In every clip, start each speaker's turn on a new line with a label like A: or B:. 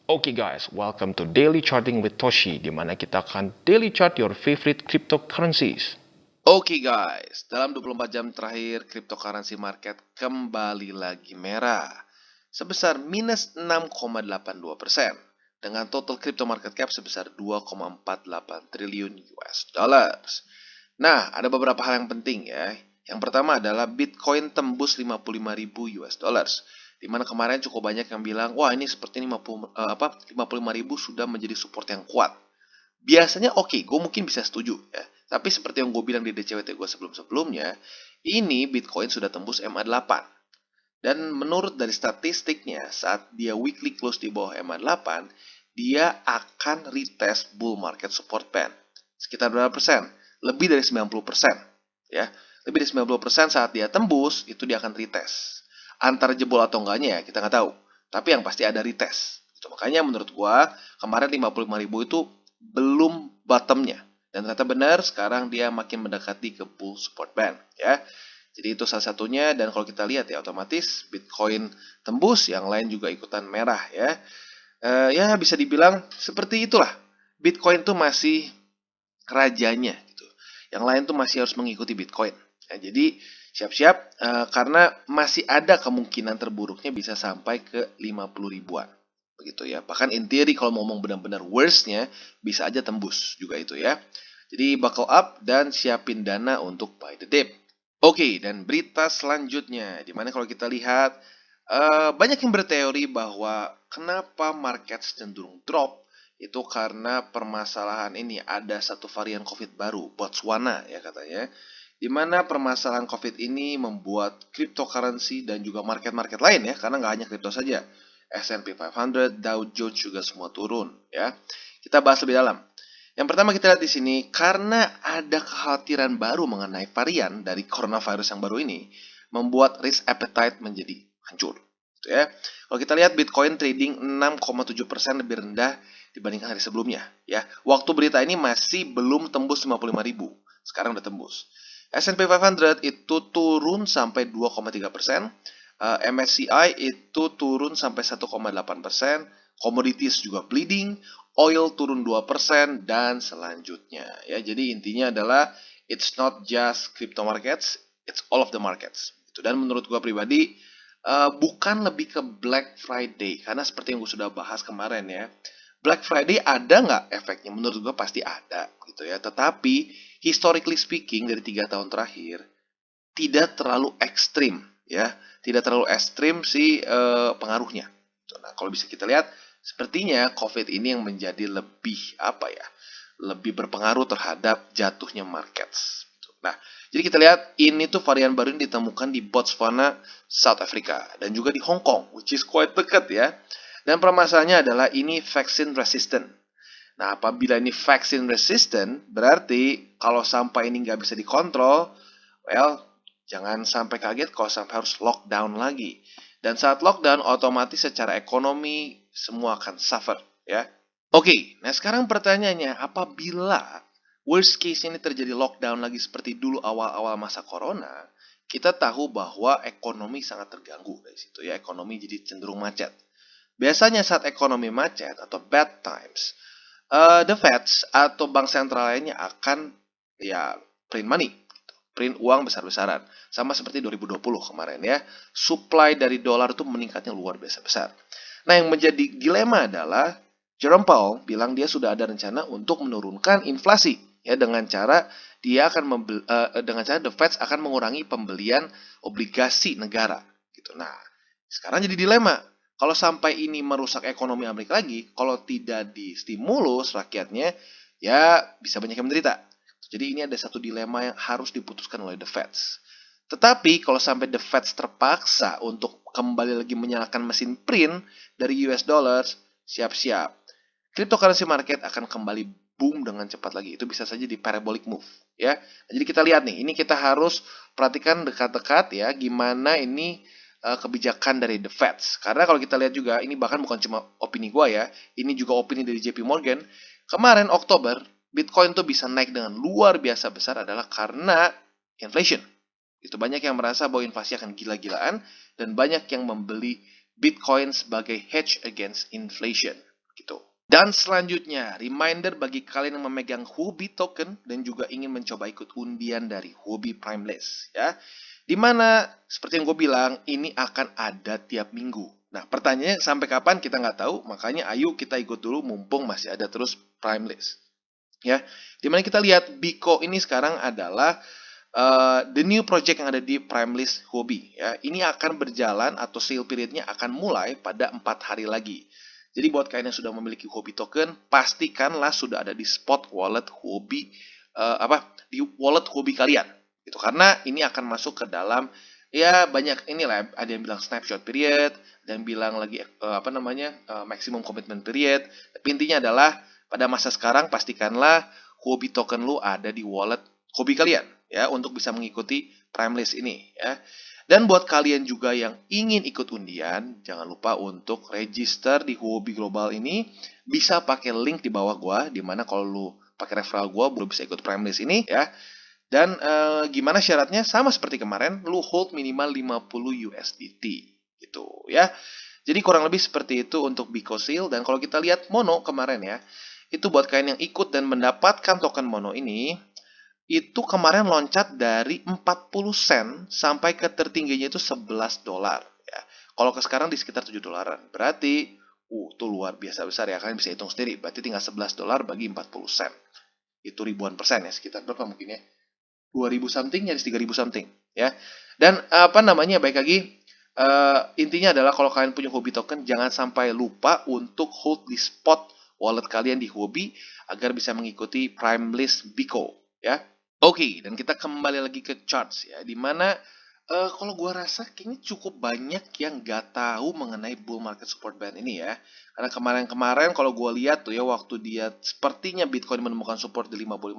A: Oke guys, welcome to Daily Charting with Toshi, di mana kita akan daily chart your favorite cryptocurrencies.
B: Oke guys, dalam 24 jam terakhir cryptocurrency market kembali lagi merah sebesar minus 6,82% dengan total crypto market cap sebesar 2,48 triliun US dollars. Nah, ada beberapa hal yang penting ya. Yang pertama adalah Bitcoin tembus 55.000 US dollars. Di mana kemarin cukup banyak yang bilang, wah ini seperti 55.000 sudah menjadi support yang kuat. Biasanya oke, gue mungkin bisa setuju ya. Tapi seperti yang gue bilang di DCWT gue sebelum-sebelumnya, ini Bitcoin sudah tembus MA8. Dan menurut dari statistiknya, saat dia weekly close di bawah MA8, dia akan retest bull market support band. Sekitar berapa persen? Lebih dari 90%. Ya, lebih dari 90% saat dia tembus, itu dia akan retest. Antara jebol atau enggaknya ya, kita nggak tahu. Tapi yang pasti ada retest. Itu makanya menurut gua kemarin 55.000 itu belum bottomnya. Dan ternyata benar, sekarang dia makin mendekati ke bull support band. Ya, jadi itu salah satunya. Dan kalau kita lihat ya, otomatis Bitcoin tembus, yang lain juga ikutan merah ya. Ya bisa dibilang seperti itulah. Bitcoin tuh masih rajanya gitu. Yang lain tuh masih harus mengikuti Bitcoin. Nah, jadi siap-siap karena masih ada kemungkinan terburuknya bisa sampai ke 50 ribuan. Begitu ya. Bahkan in theory kalau mau ngomong benar-benar worstnya bisa aja tembus juga itu ya. Jadi buckle up dan siapin dana untuk buy the dip. Oke, dan berita selanjutnya, dimana kalau kita lihat banyak yang berteori bahwa kenapa market cenderung drop itu karena permasalahan ini, ada satu varian COVID baru, Botswana ya katanya, di mana permasalahan COVID ini membuat cryptocurrency dan juga market-market lain ya, karena nggak hanya kripto saja, S&P 500, Dow Jones juga semua turun ya. Kita bahas lebih dalam. Yang pertama kita lihat di sini, karena ada kekhawatiran baru mengenai varian dari coronavirus yang baru ini, membuat risk appetite menjadi hancur. Gitu ya. Kalau kita lihat Bitcoin trading 6,7% lebih rendah dibandingkan hari sebelumnya. Ya, waktu berita ini masih belum tembus 55.000. Sekarang udah tembus. S&P 500 itu turun sampai 2,3%. MSCI itu turun sampai 1,8%. Commodities juga bleeding. Oil turun 2% dan selanjutnya. Ya, jadi intinya adalah it's not just crypto markets, it's all of the markets. Dan menurut gua pribadi bukan lebih ke Black Friday, karena seperti yang gue sudah bahas kemarin ya, Black Friday ada nggak efeknya? Menurut gue pasti ada gitu ya. Tetapi historically speaking dari 3 tahun terakhir tidak terlalu ekstrim ya, tidak terlalu ekstrim sih pengaruhnya. Nah kalau bisa kita lihat, sepertinya COVID ini yang menjadi lebih apa ya, lebih berpengaruh terhadap jatuhnya markets. Nah, jadi kita lihat ini tuh varian baru yang ditemukan di Botswana, South Africa, dan juga di Hong Kong, which is quite dekat ya. Dan permasalahannya adalah ini vaksin resistant. Nah, apabila ini vaksin resistant, berarti kalau sampai ini nggak bisa dikontrol, well, jangan sampai kaget kalau sampai harus lockdown lagi. Dan saat lockdown, otomatis secara ekonomi semua akan suffer ya. Oke, nah sekarang pertanyaannya, apabila worst case ini terjadi lockdown lagi seperti dulu awal-awal masa corona, kita tahu bahwa ekonomi sangat terganggu dari situ ya, ekonomi jadi cenderung macet. Biasanya saat ekonomi macet atau bad times, the Feds atau bank sentral lainnya akan ya print money, print uang besar-besaran. Sama seperti 2020 kemarin ya, supply dari dolar itu meningkatnya luar biasa besar. Nah yang menjadi dilema adalah Jerome Powell bilang dia sudah ada rencana untuk menurunkan inflasi ya dengan cara dengan cara the Fed akan mengurangi pembelian obligasi negara gitu. Nah, sekarang jadi dilema. Kalau sampai ini merusak ekonomi Amerika lagi, kalau tidak distimulus rakyatnya, ya bisa banyak yang menderita. Jadi ini ada satu dilema yang harus diputuskan oleh the Feds. Tetapi kalau sampai the Feds terpaksa untuk kembali lagi menyalakan mesin print dari US dollars, siap-siap. Cryptocurrency market akan kembali boom dengan cepat lagi. Itu bisa saja di parabolic move ya. Jadi kita lihat nih, ini kita harus perhatikan dekat-dekat ya gimana ini kebijakan dari the Feds. Karena kalau kita lihat juga, ini bahkan bukan cuma opini gue ya, ini juga opini dari JP Morgan. Kemarin Oktober, Bitcoin tuh bisa naik dengan luar biasa besar adalah karena inflation. Itu banyak yang merasa bahwa inflasi akan gila-gilaan dan banyak yang membeli Bitcoin sebagai hedge against inflation. gitu. Dan selanjutnya, reminder bagi kalian yang memegang Huobi token dan juga ingin mencoba ikut undian dari Huobi Primeless ya. Dimana seperti yang gue bilang, ini akan ada tiap minggu. Nah, pertanyaannya sampai kapan kita nggak tahu, makanya ayo kita ikut dulu mumpung masih ada terus Primeless. Ya, dimana kita lihat Biko ini sekarang adalah the new project yang ada di Primeless Huobi ya. Ini akan berjalan atau sale periodnya akan mulai pada 4 hari lagi. Jadi buat kalian yang sudah memiliki Huobi token, pastikanlah sudah ada di spot wallet Huobi di wallet Huobi kalian. Gitu. Karena ini akan masuk ke dalam ya banyak inilah, ada yang bilang snapshot period, ada yang bilang lagi maximum commitment period. Tapi intinya adalah pada masa sekarang pastikanlah Huobi token lu ada di wallet Huobi kalian ya untuk bisa mengikuti Primeless ini ya. Dan buat kalian juga yang ingin ikut undian, jangan lupa untuk register di Huobi Global ini. Bisa pakai link di bawah gua, dimana kalau lu pakai referral gua belum bisa ikut Primeless ini ya. Dan gimana syaratnya? Sama seperti kemarin, lu hold minimal 50 USDT gitu ya. Jadi kurang lebih seperti itu untuk Biko Seal. Dan kalau kita lihat Mono kemarin ya, itu buat kalian yang ikut dan mendapatkan token Mono ini, itu kemarin loncat dari 40 sen sampai ke tertingginya itu 11 dolar ya. Kalau ke sekarang di sekitar 7 dolaran. Berarti itu luar biasa besar ya. Kalian bisa hitung sendiri. Berarti tinggal 11 dolar bagi 40 sen. Itu ribuan persen ya, sekitar berapa mungkin ya? 2000 something nyaris 3000 something ya. Dan baik lagi intinya adalah kalau kalian punya Huobi token jangan sampai lupa untuk hold di spot wallet kalian di Huobi agar bisa mengikuti Primeless Biko ya. Oke, dan kita kembali lagi ke charts ya, dimana kalau gua rasa kayaknya cukup banyak yang nggak tahu mengenai bull market support band ini ya. Karena kemarin-kemarin kalau gua lihat tuh ya, waktu dia sepertinya Bitcoin menemukan support di 55.000,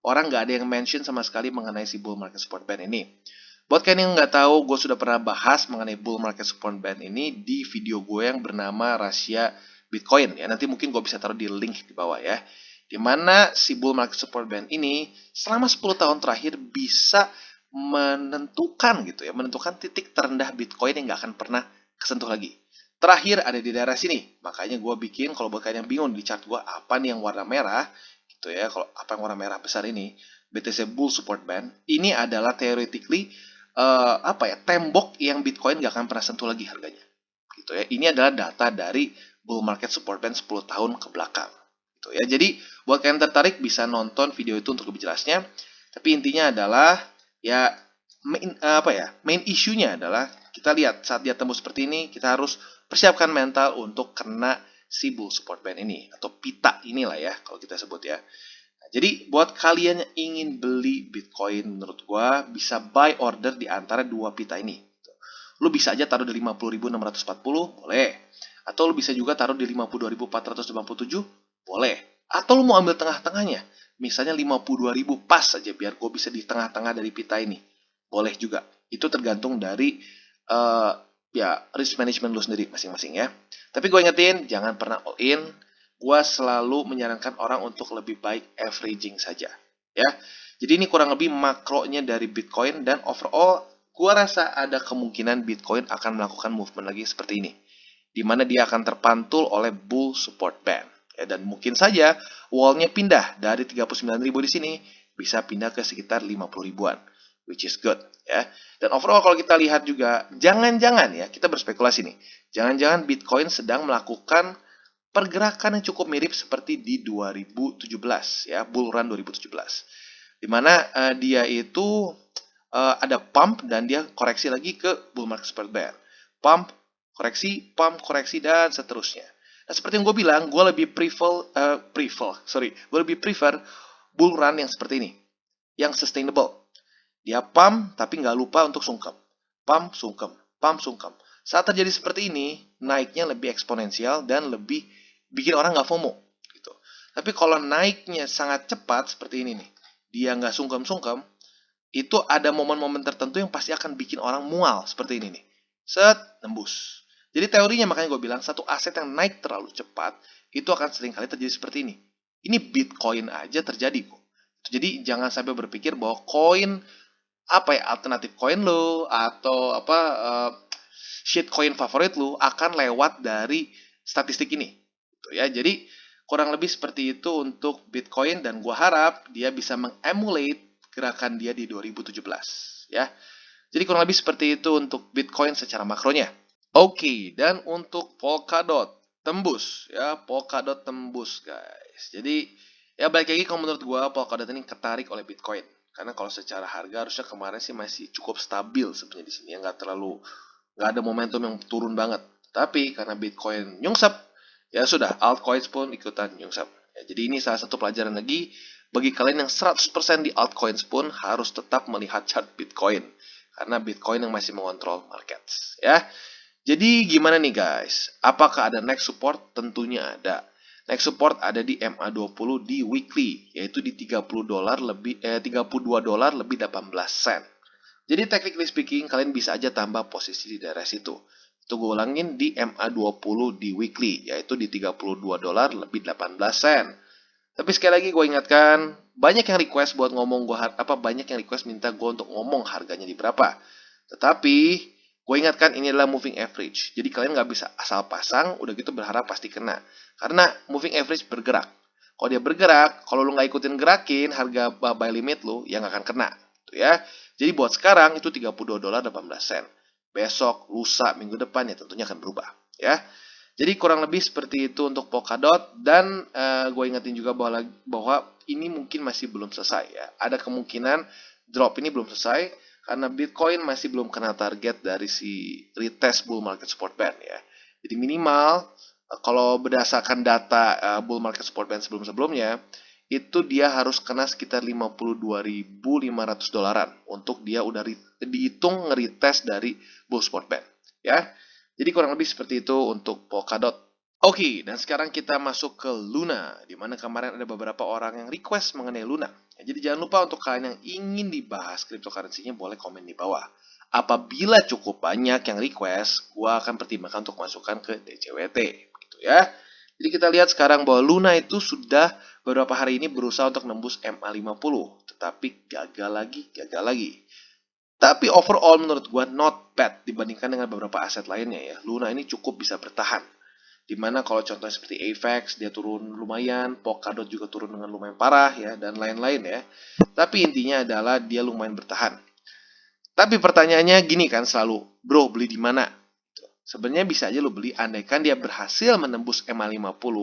B: orang nggak ada yang mention sama sekali mengenai si bull market support band ini. Buat kalian yang nggak tahu, gue sudah pernah bahas mengenai bull market support band ini di video gue yang bernama Rahasia Bitcoin ya. Nanti mungkin gue bisa taruh di link di bawah ya. Dimana si bull market support band ini selama 10 tahun terakhir bisa menentukan gitu ya, menentukan titik terendah Bitcoin yang nggak akan pernah kesentuh lagi. Terakhir ada di daerah sini. Makanya gue bikin, kalau buat kalian yang bingung di chart gue apa nih yang warna merah gitu ya, kalau apa yang warna merah besar ini, BTC Bull Support Band, ini adalah theoretically tembok yang Bitcoin nggak akan pernah sentuh lagi harganya. Gitu ya. Ini adalah data dari bull market support band 10 tahun ke belakang. Gitu ya. Jadi buat kalian tertarik bisa nonton video itu untuk lebih jelasnya. Tapi intinya adalah ya main isunya adalah kita lihat saat dia tembus seperti ini, kita harus persiapkan mental untuk kena si bull support band ini atau pita inilah ya kalau kita sebut ya. Nah, jadi buat kalian yang ingin beli Bitcoin, menurut gua bisa buy order di antara dua pita ini. Lu bisa aja taruh di 50.640, boleh. Atau lu bisa juga taruh di 52.487, boleh. Atau lu mau ambil tengah-tengahnya, misalnya 52.000 pas aja biar gue bisa di tengah-tengah dari pita ini. Boleh juga. Itu tergantung dari risk management lu sendiri masing-masing ya. Tapi gue ingetin, jangan pernah all in. Gue selalu menyarankan orang untuk lebih baik averaging saja. Ya. Jadi ini kurang lebih makronya dari Bitcoin dan overall gue rasa ada kemungkinan Bitcoin akan melakukan movement lagi seperti ini. Di mana dia akan terpantul oleh bull support band. Ya, dan mungkin saja wall-nya pindah dari 39.000 di sini bisa pindah ke sekitar 50 ribuan. Which is good. Ya. Dan overall kalau kita lihat juga, jangan-jangan ya, kita berspekulasi nih. Jangan-jangan Bitcoin sedang melakukan pergerakan yang cukup mirip seperti di 2017 ya, bull run 2017. Di mana dia itu ada pump dan dia koreksi lagi ke bull market support band. Pump, koreksi dan seterusnya. Nah, seperti yang gue bilang, gue lebih prefer bull run yang seperti ini, yang sustainable. Dia pump tapi nggak lupa untuk sungkem. Pump, sungkem. Saat terjadi seperti ini, naiknya lebih eksponensial dan lebih bikin orang nggak FOMO. Gitu. Tapi kalau naiknya sangat cepat seperti ini nih, dia nggak sungkem-sungkem, itu ada momen-momen tertentu yang pasti akan bikin orang mual seperti ini nih. Set, nembus. Jadi teorinya makanya gue bilang satu aset yang naik terlalu cepat itu akan seringkali terjadi seperti ini. Ini Bitcoin aja terjadi kok. Jadi jangan sampai berpikir bahwa koin alternatif koin lo atau shitcoin favorit lo akan lewat dari statistik ini. gitu ya. Jadi kurang lebih seperti itu untuk Bitcoin, dan gua harap dia bisa mengemulate gerakan dia di 2017 ya. Jadi kurang lebih seperti itu untuk Bitcoin secara makronya. Oke, dan untuk Polkadot tembus ya, Polkadot tembus guys. Jadi ya balik lagi, kalau menurut gua Polkadot ini ketarik oleh Bitcoin. Karena kalau secara harga harusnya kemarin sih masih cukup stabil sebenarnya di sini ya, nggak ada momentum yang turun banget. Tapi karena Bitcoin nyungsep, ya sudah, altcoins pun ikutan nyungsep. Ya, jadi ini salah satu pelajaran lagi bagi kalian yang 100% di altcoins pun harus tetap melihat chart Bitcoin. Karena Bitcoin yang masih mengontrol markets ya. Jadi gimana nih guys? Apakah ada next support? Tentunya ada. Next support ada di MA20 di weekly, yaitu di $30 lebih $32 lebih 18 sen. Jadi technically speaking, kalian bisa aja tambah posisi di daerah situ. Itu gue ulangin di MA20 di weekly, yaitu di $32 lebih 18 sen. Tapi sekali lagi gue ingatkan, banyak yang request buat ngomong banyak yang request minta gue untuk ngomong harganya di berapa. Tetapi gue ingatkan ini adalah moving average. Jadi kalian nggak bisa asal pasang, udah gitu berharap pasti kena. Karena moving average bergerak. Kalau dia bergerak, kalau lu nggak ikutin gerakin, harga buy limit lu yang akan kena. Tuh ya. Jadi buat sekarang itu $32 18 sen. Besok, lusa, minggu depan ya tentunya akan berubah. Ya. Jadi kurang lebih seperti itu untuk Polkadot, dan gue ingetin juga bahwa ini mungkin masih belum selesai ya. Ada kemungkinan drop ini belum selesai karena Bitcoin masih belum kena target dari si retest bull market support band ya. Jadi minimal kalau berdasarkan data bull market support band sebelum-sebelumnya, itu dia harus kena sekitar $52.500 untuk dia udah dihitung nge-retest dari bull support band ya. Jadi kurang lebih seperti itu untuk Polkadot. Oke, dan sekarang kita masuk ke Luna, di mana kemarin ada beberapa orang yang request mengenai Luna. Ya, jadi jangan lupa untuk kalian yang ingin dibahas cryptocurrency-nya boleh komen di bawah. Apabila cukup banyak yang request, gua akan pertimbangkan untuk masukkan ke DCWT, gitu ya. Jadi kita lihat sekarang bahwa Luna itu sudah beberapa hari ini berusaha untuk nembus MA50, tetapi gagal lagi. Tapi overall menurut gua not bad dibandingkan dengan beberapa aset lainnya ya. Luna ini cukup bisa bertahan. Dimana kalau contohnya seperti AVAX dia turun lumayan, Polkadot juga turun dengan lumayan parah ya, dan lain-lain ya. Tapi intinya adalah dia lumayan bertahan. Tapi pertanyaannya gini kan selalu, bro beli di mana? Sebenarnya bisa aja lo beli andaikan dia berhasil menembus MA50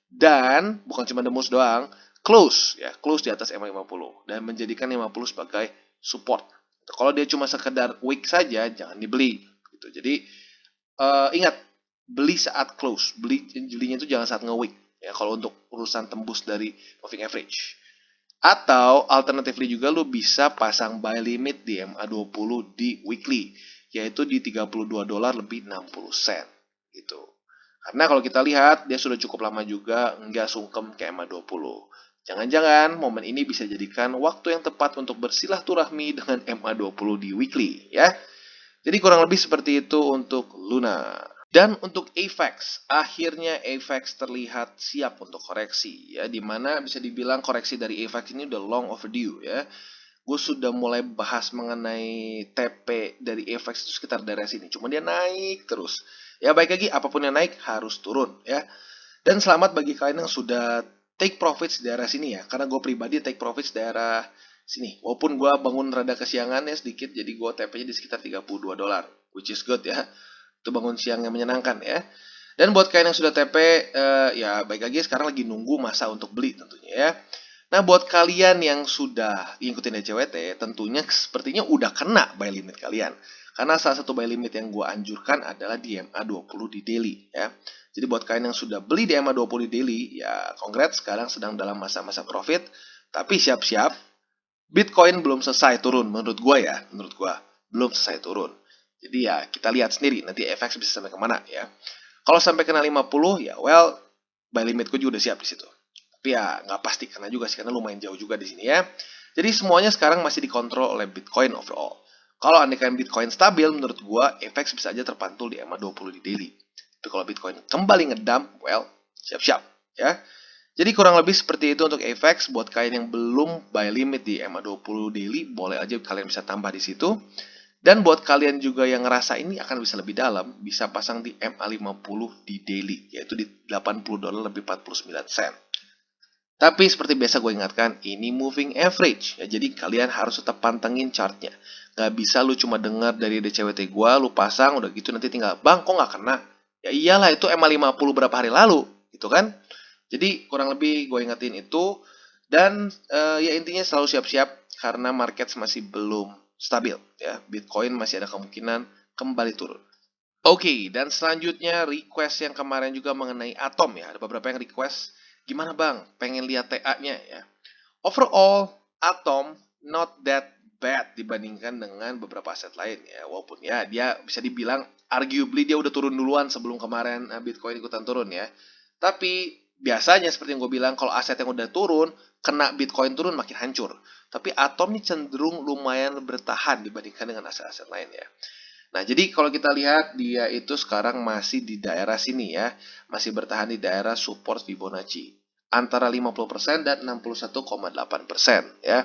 B: dan bukan cuma nembus doang, close di atas MA50 dan menjadikan 50 sebagai support. Kalau dia cuma sekedar weak saja, jangan dibeli. Gitu. Jadi ingat, beli saat close, belinya itu jangan saat nge-weak. Ya, kalau untuk urusan tembus dari moving average. Atau alternatively juga lu bisa pasang buy limit di MA20 di weekly, yaitu di $32 lebih 60 sen gitu. Karena kalau kita lihat dia sudah cukup lama juga nggak sungkem ke MA20. Jangan-jangan momen ini bisa jadikan waktu yang tepat untuk bersilaturahmi dengan MA20 di weekly ya. Jadi kurang lebih seperti itu untuk Luna. Dan untuk AVAX, akhirnya AVAX terlihat siap untuk koreksi ya, dimana bisa dibilang koreksi dari AVAX ini udah long overdue ya. Gue sudah mulai bahas mengenai TP dari AVAX itu sekitar daerah sini, cuma dia naik terus. Ya baik lagi, apapun yang naik harus turun ya. Dan selamat bagi kalian yang sudah take profits di daerah sini ya, karena gue pribadi take profits daerah sini. Walaupun gue bangun rada kesiangan ya sedikit, jadi gue TP-nya di sekitar $32, which is good ya. Itu bangun siang yang menyenangkan ya. Dan buat kalian yang sudah TP, ya baik lagi sekarang lagi nunggu masa untuk beli tentunya ya. Nah buat kalian yang sudah ngikutin DCWT, tentunya sepertinya udah kena buy limit kalian. Karena salah satu buy limit yang gue anjurkan adalah di MA20 di daily ya. Jadi buat kalian yang sudah beli di MA20 di daily, ya congrats, sekarang sedang dalam masa-masa profit. Tapi siap-siap, Bitcoin belum selesai turun menurut gue ya, belum selesai turun. Jadi ya kita lihat sendiri nanti FX bisa sampai kemana ya. Kalau sampai kena 50 ya well, buy limitku juga udah siap di situ. Tapi ya nggak pasti kena juga sih karena lumayan jauh juga di sini ya. Jadi semuanya sekarang masih dikontrol oleh Bitcoin overall. Kalau andaikan Bitcoin stabil menurut gua FX bisa aja terpantul di MA20 di daily. Tapi kalau Bitcoin kembali ngedump, well siap-siap ya. Jadi kurang lebih seperti itu untuk AVAX. Buat kalian yang belum buy limit di MA20 daily, boleh aja kalian bisa tambah di situ. Dan buat kalian juga yang ngerasa ini akan bisa lebih dalam, bisa pasang di MA50 di daily, yaitu di $80 lebih 49 sen. Tapi seperti biasa gue ingatkan, ini moving average. Ya, jadi kalian harus tetap pantengin chartnya. Gak bisa lu cuma dengar dari DCWT gue, lu pasang, udah gitu nanti tinggal, bang kok gak kena? Ya iyalah itu MA50 berapa hari lalu, gitu kan? Jadi kurang lebih gue ingetin itu. Dan ya intinya selalu siap-siap karena market masih belum stabil. Ya, Bitcoin masih ada kemungkinan kembali turun. Oke, dan selanjutnya request yang kemarin juga mengenai Atom ya. Ada beberapa yang request, gimana bang, pengen lihat TA-nya ya. Overall, Atom not that bad dibandingkan dengan beberapa aset lain ya. Walaupun ya dia bisa dibilang arguably dia udah turun duluan sebelum kemarin Bitcoin ikutan turun ya. Tapi biasanya seperti yang gue bilang, kalau aset yang udah turun, kena Bitcoin turun makin hancur. Tapi Atom ini cenderung lumayan bertahan dibandingkan dengan aset-aset lain ya. Nah, jadi kalau kita lihat dia itu sekarang masih di daerah sini ya, masih bertahan di daerah support Fibonacci antara 50% dan 61,8% ya.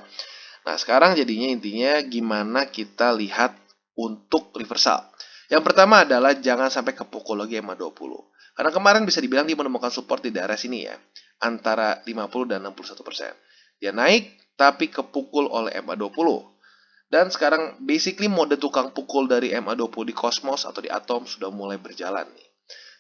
B: Nah, sekarang jadinya intinya gimana kita lihat untuk reversal. Yang pertama adalah jangan sampai kepukul lagi MA20. Karena kemarin bisa dibilang dia menemukan support di daerah sini ya, antara 50 dan 61%. Dia naik tapi kepukul oleh MA20. Dan sekarang basically mode tukang pukul dari MA20 di Cosmos atau di Atom sudah mulai berjalan nih.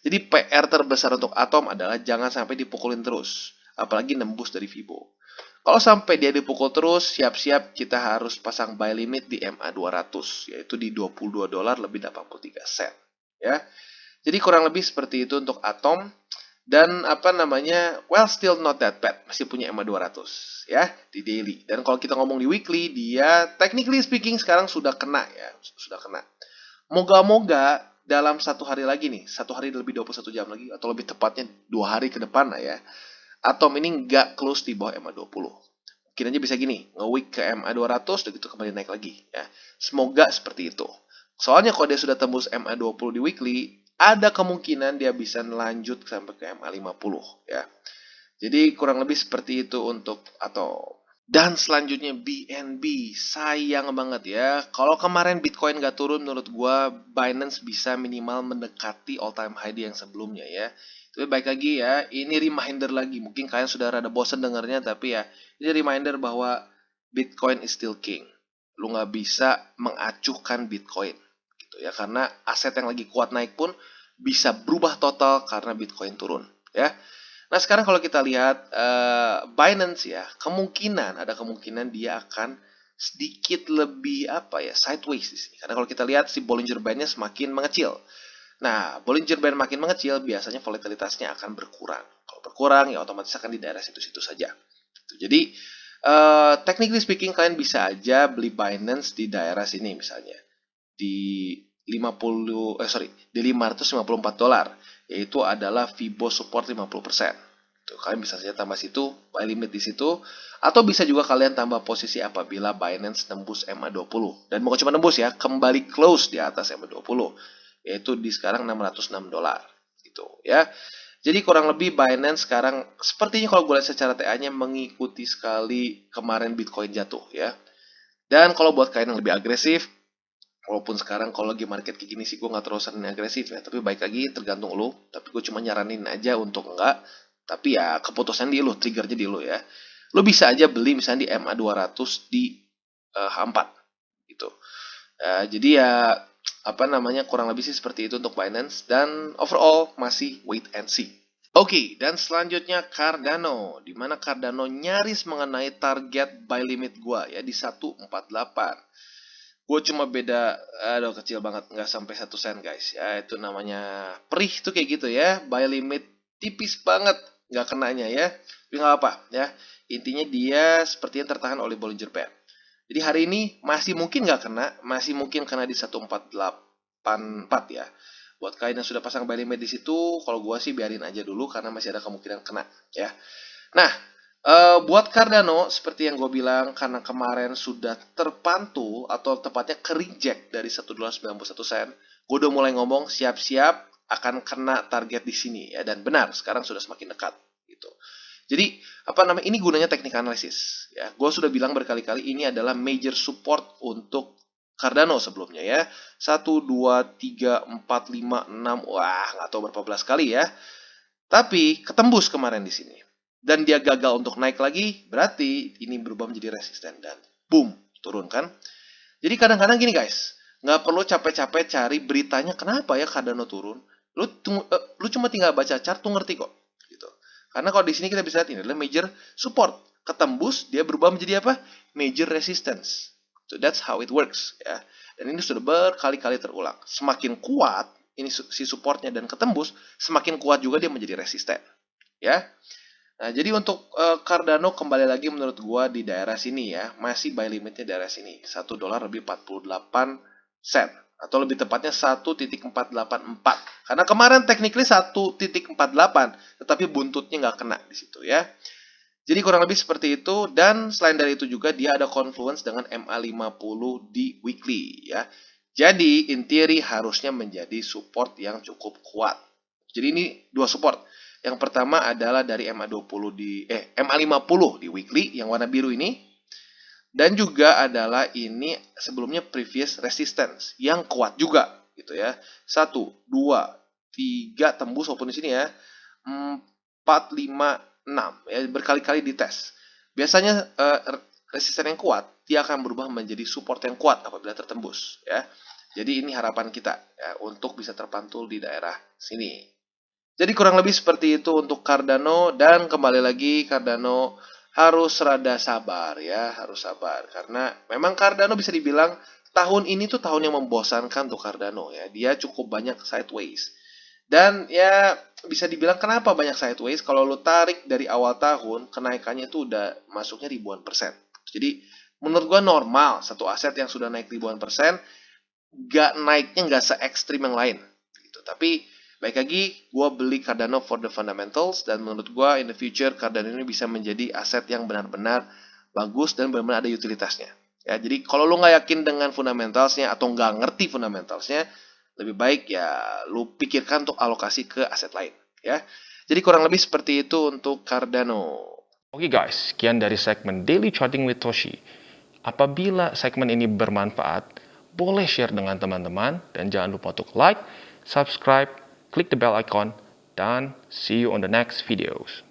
B: Jadi PR terbesar untuk Atom adalah jangan sampai dipukulin terus, apalagi nembus dari Fibo. Kalau sampai dia dipukul terus, siap-siap kita harus pasang buy limit di MA200, yaitu di $22 lebih 83 sen. Ya. Jadi kurang lebih seperti itu untuk Atom. Dan apa namanya, well still not that bad, masih punya EMA 200 ya di daily. Dan kalau kita ngomong di weekly, dia technically speaking sekarang sudah kena ya, sudah kena. Moga-moga dalam satu hari lagi nih, satu hari lebih 21 jam lagi, atau lebih tepatnya 2 hari ke depan lah ya, Atom ini nggak close di bawah EMA 20. Mungkin aja bisa gini, nge-week ke EMA 200, udah gitu kembali naik lagi ya. Semoga seperti itu. Soalnya kalau dia sudah tembus MA 20 di weekly, ada kemungkinan dia bisa lanjut sampai ke MA 50 ya. Jadi kurang lebih seperti itu untuk atau dan selanjutnya BNB, sayang banget ya. Kalau kemarin Bitcoin gak turun, menurut gua Binance bisa minimal mendekati all time high yang sebelumnya ya. Tapi baik lagi ya, ini reminder lagi. Mungkin kalian sudah rada bosen dengarnya, tapi ya ini reminder bahwa Bitcoin is still king. Lu gak bisa mengacuhkan Bitcoin gitu ya, karena aset yang lagi kuat naik pun bisa berubah total karena Bitcoin turun ya. Nah sekarang kalau kita lihat Binance ya, ada kemungkinan dia akan sedikit lebih apa ya, sideways di sini. Karena kalau kita lihat si Bollinger Band-nya semakin mengecil. Nah, Bollinger Band makin mengecil, biasanya volatilitasnya akan berkurang. Kalau berkurang ya otomatis akan di daerah situ-situ saja. Jadi technically speaking kalian bisa aja beli Binance di daerah sini misalnya di 554 dolar, yaitu adalah Fibo support 50%. Tuh, kalian bisa saja tambah situ, buy limit di situ, atau bisa juga kalian tambah posisi apabila Binance tembus MA20. Dan bukan cuma tembus ya, kembali close di atas MA20, yaitu di sekarang 606 dolar gitu ya. Jadi kurang lebih Binance sekarang sepertinya kalau gue lihat secara TA-nya mengikuti sekali kemarin Bitcoin jatuh ya. Dan kalau buat kalian yang lebih agresif, walaupun sekarang kalau lagi market kayak gini sih gue nggak terlalu sering agresif ya, tapi baik lagi tergantung lu. Tapi gue cuma nyaranin aja untuk enggak. Tapi ya keputusan di lu, triggernya di lu ya. Lu bisa aja beli misalnya di MA 200 di H4 gitu. Jadi ya apa namanya kurang lebih sih seperti itu untuk Binance dan overall masih wait and see. Oke, dan selanjutnya Cardano, di mana Cardano nyaris mengenai target buy limit gua ya di 148. Gue cuma beda, aduh kecil banget, nggak sampai 1 sen guys. Ya itu namanya perih tuh kayak gitu ya, buy limit tipis banget, nggak kenanya ya. Tapi nggak apa ya, intinya dia sepertinya tertahan oleh Bollinger Band. Jadi hari ini masih mungkin nggak kena, masih mungkin kena di 148.4 ya. Buat kalian yang sudah pasang buy limit di situ, kalau gue sih biarin aja dulu karena masih ada kemungkinan kena ya. Nah, buat Cardano, seperti yang gue bilang, karena kemarin sudah terpantul atau tepatnya ke-reject dari $1.91, gue udah mulai ngomong siap-siap akan kena target di sini ya, dan benar sekarang sudah semakin dekat gitu. Jadi apa namanya, ini gunanya teknik analisis ya. Gue sudah bilang berkali-kali ini adalah major support untuk Cardano sebelumnya ya. 1, 2, 3, 4, 5, 6. Wah, nggak tahu berapa belas kali ya. Tapi ketembus kemarin di sini. Dan dia gagal untuk naik lagi, berarti ini berubah menjadi resisten dan boom, turun kan. Jadi kadang-kadang gini guys, nggak perlu capek-capek cari beritanya kenapa ya Cardano turun. Lu cuma tinggal baca chart tuh ngerti kok. Gitu. Karena kalau di sini kita bisa lihat ini adalah major support. Ketembus, dia berubah menjadi apa? Major resistance. So that's how it works ya. Dan ini sudah berkali-kali terulang. Semakin kuat ini si supportnya dan ketembus, semakin kuat juga dia menjadi resisten. Ya. Nah, jadi untuk Cardano kembali lagi menurut gua di daerah sini ya, masih buy limitnya daerah sini. $1 lebih 48 sen atau lebih tepatnya 1.484. Karena kemarin technically 1.48, tetapi buntutnya nggak kena di situ ya. Jadi kurang lebih seperti itu, dan selain dari itu juga dia ada confluence dengan MA50 di weekly ya. Jadi in theory harusnya menjadi support yang cukup kuat. Jadi ini dua support. Yang pertama adalah dari MA50 di weekly yang warna biru ini, dan juga adalah ini sebelumnya previous resistance yang kuat juga gitu ya. 1, 2, 3 tembus walaupun di sini ya. 4, 5, 6 ya, berkali-kali dites. Biasanya resisten yang kuat dia akan berubah menjadi support yang kuat apabila tertembus ya. Jadi ini harapan kita ya, untuk bisa terpantul di daerah sini. Jadi kurang lebih seperti itu untuk Cardano, dan kembali lagi Cardano harus rada sabar ya, harus sabar karena memang Cardano bisa dibilang tahun ini tuh tahun yang membosankan untuk Cardano ya. Dia cukup banyak sideways. Dan ya bisa dibilang kenapa banyak sideways, kalau lo tarik dari awal tahun kenaikannya itu udah masuknya ribuan persen. Jadi menurut gua normal satu aset yang sudah naik ribuan persen naiknya nggak se ekstrim yang lain gitu. Tapi baik lagi, gue beli Cardano for the fundamentals, dan menurut gue in the future Cardano ini bisa menjadi aset yang benar-benar bagus dan benar-benar ada utilitasnya. Ya, jadi kalau lo nggak yakin dengan fundamentalsnya atau nggak ngerti fundamentalsnya, lebih baik ya lo pikirkan untuk alokasi ke aset lain. Ya, jadi kurang lebih seperti itu untuk Cardano.
A: Oke guys, sekian dari segmen Daily Charting with Toshi. Apabila segmen ini bermanfaat, boleh share dengan teman-teman, dan jangan lupa untuk like, subscribe, klik the bell icon, dan see you on the next videos.